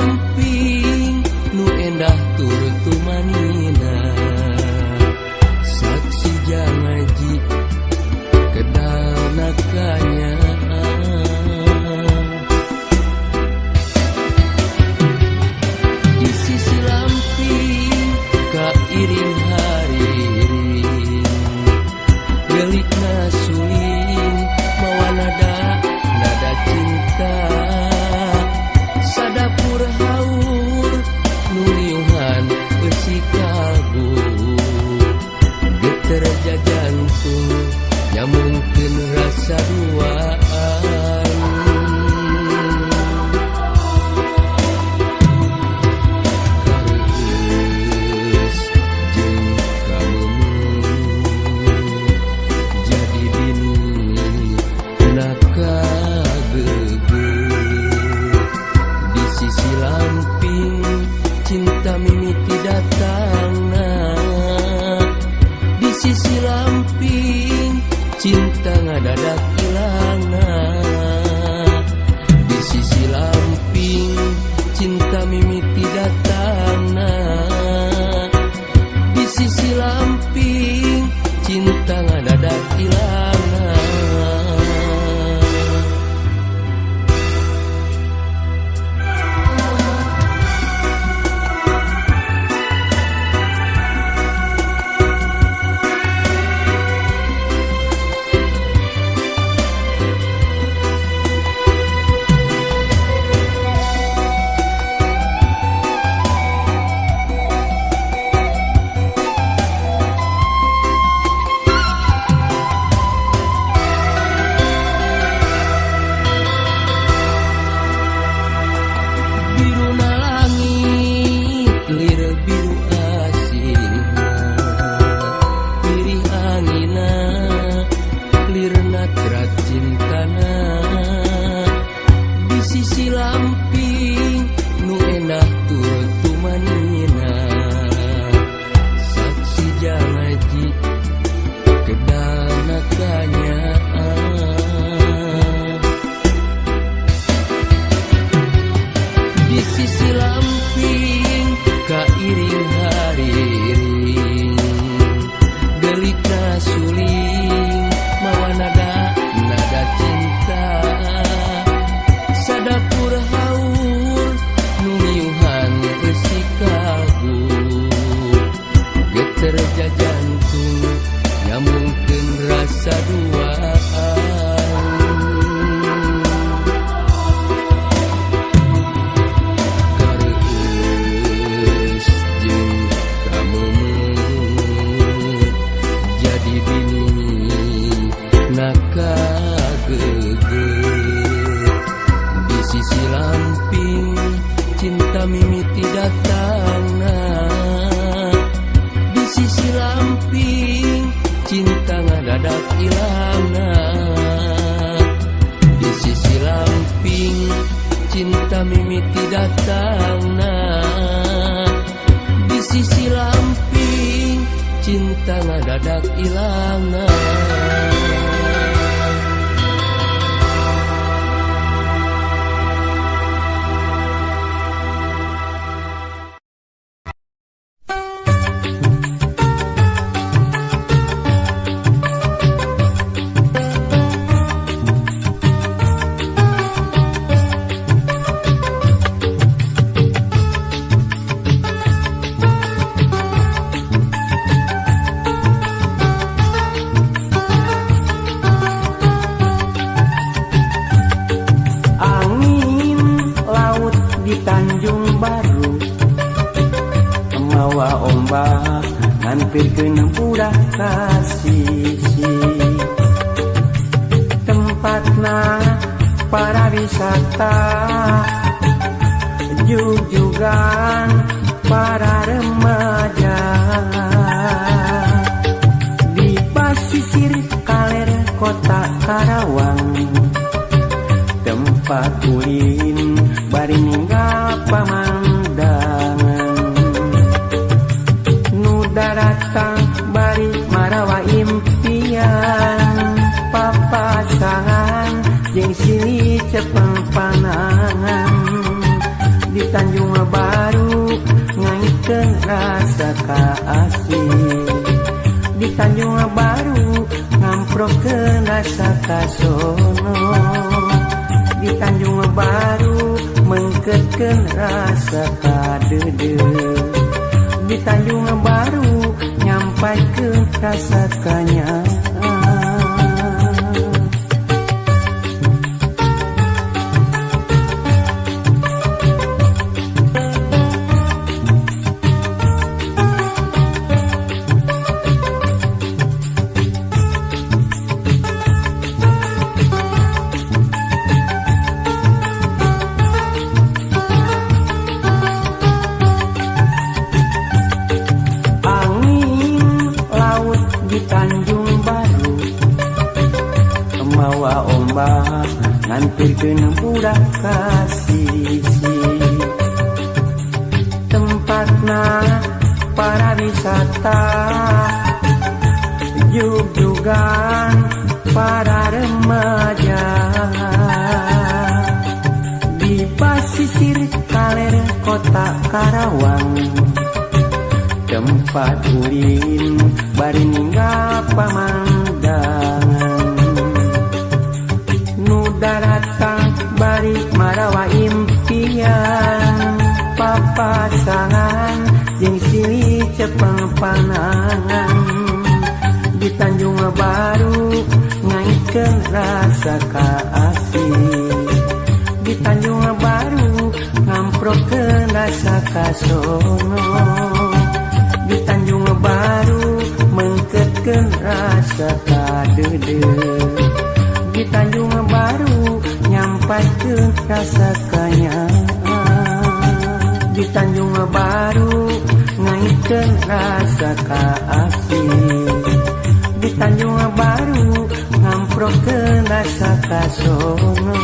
lamping nu endah tur tumanina saksi jangaji kedanakannya di sisi lamping kairing hariring gelikna suling mawa nada cinta sadapur haur nuniuhan besi kalbu geter jantung nyamungkeun rasa duaan kareus jeung kamemu jadi bini naka di sisi lamping cinta mimiti datangna di sisi lamping cinta ngadadak ilangna di sisi lamping cinta mimiti datangna di sisi lamping cinta ngadadak ilangna Jeung sini cepeng panangan di Tanjung Baru ngaikeun rasa kaasih. Di Tanjung Baru ngamprokeun rasa kasono. Di Tanjung Baru mengkeutkeun rasa kadede. Di Tanjung Baru nyampaikeun rasa kanyang. Ngantirkeun budak kasisi. Tempatna para wisata, jug-jugan para remaja. Di pasisir kaler kota Karawang, tempat ulin bari ninggal pamandangan. Datang bari marawa impian, papasangan jeung silih cepeng panangan. Di Tanjung Baru ngaikeun rasa kaasih. Di Tanjung Baru ngamprokeun rasa kasono. Di Tanjung Baru mengkeutkeun rasa kadede. Di Tanjung Baru nyampaikeun rasa kanyang. Di Tanjung Baru ngaikeun rasa kaasih. Di Tanjung Baru ngamprokeun rasa kasono.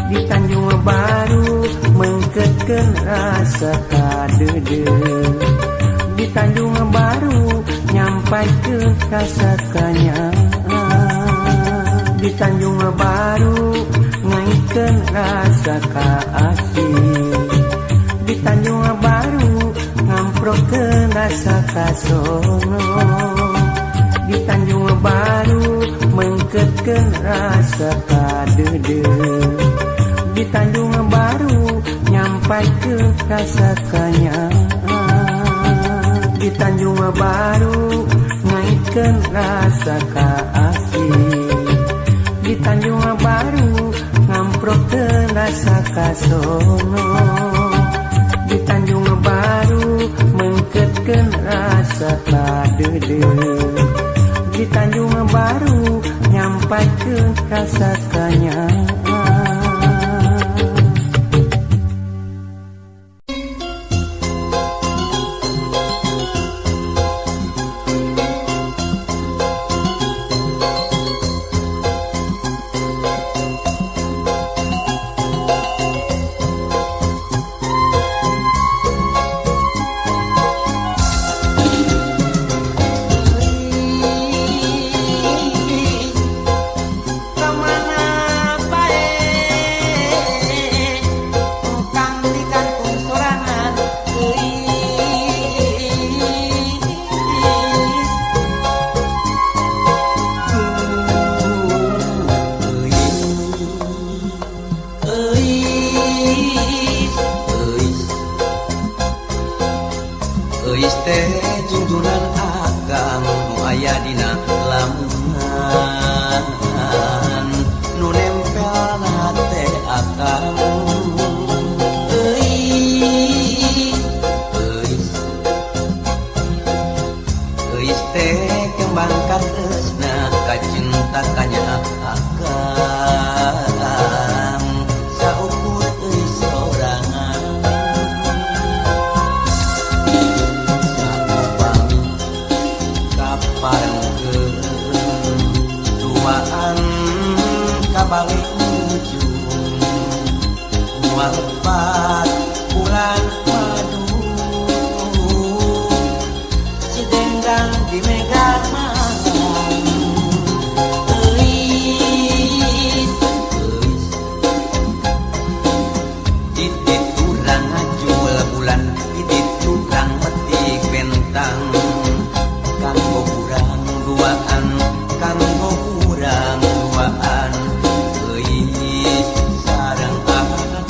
Di Tanjung Baru mengkeutkeun rasa kadede. Di Tanjung Baru nyampaikeun rasa kanyang. Di Tanjung Baru ngaikeun rasa kaasih. Di Tanjung Baru ngamprokeun rasa kasono. Di Tanjung Baru mengkeutkeun rasa kadede. Di Tanjung Baru nyampaikeun rasa kanyang. Di Tanjung Baru ngaikeun rasa kaasih. Di Tanjung Baru ngamprokeun rasa kasono. Di Tanjung Baru mengkeutkeun rasa kadede. Di Tanjung Baru nyampaikeun rasa kanyang. Parang ke rumah bulan titit tukang metik bentang kanggo urang duaan kanggo urang duaan euy sareng akang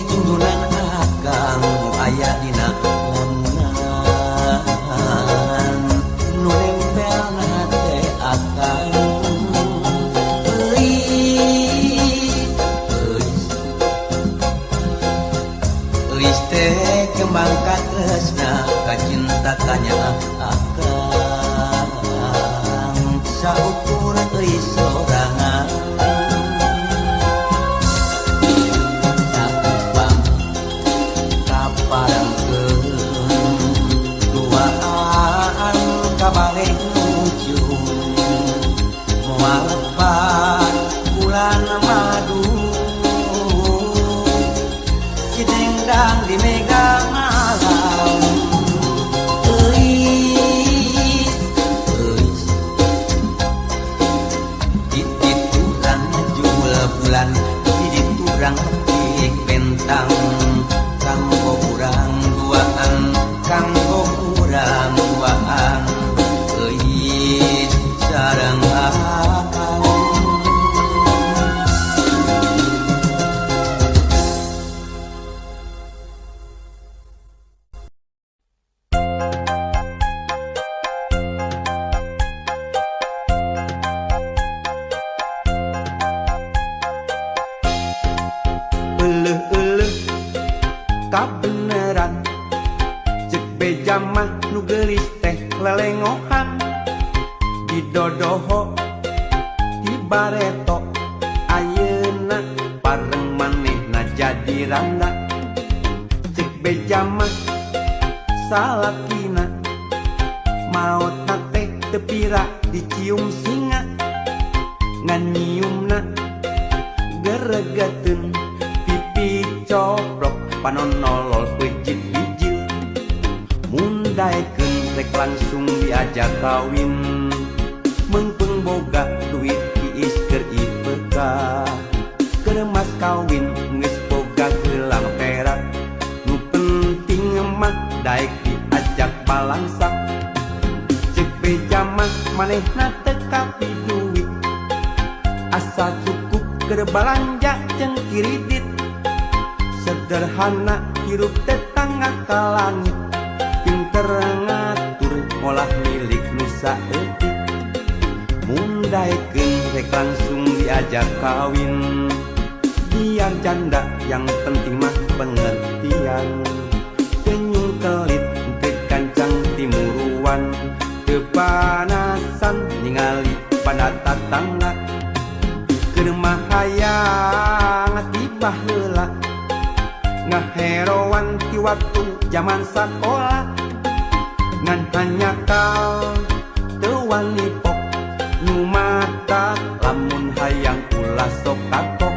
jundunan akang nu aya dina lamunan nu nempel na teh akang euy teh kembang katresna kacinta tanya akang saukur euy sorangan kabareng ujung mualpan bulan madu cidengdang di mega malam titit turang jul bulan titit turang metik bentang kanggo urang duaan kanggo urang duaan sareng akang Euleuh kabeneran cek beja mah nu geulis teh lelengohan didodoho di bareto ayeuna pareng manehna jadi randa cek beja mah salakina maotna teh teu pira dicium singa ngan nyiumna geregeteun pipi coprok panonolol pejit bijil mundaekeun rek langsung diajak kawin mengpeng boga duit tiis keur IPK keur mas kawin geus boga gelang perak nu penting mah daek diajak balangsak cek beja mah manehna teu kapi duit asa cukup keur balanja jeung kiridit sederhana hirup tetangga ka langit pinter ngatur olah milik nu saeutik mundaekeun rek langsung diajak kawin biar janda yang penting mah pengertian senyum kelit teu kancang timuruan teu panasan ningali pada tatangga keur mah hayang tibah heula ngaheroan ti waktu zaman sakola ngan hanya kau teu wani pok nu mata lamun hayang ulah sok kako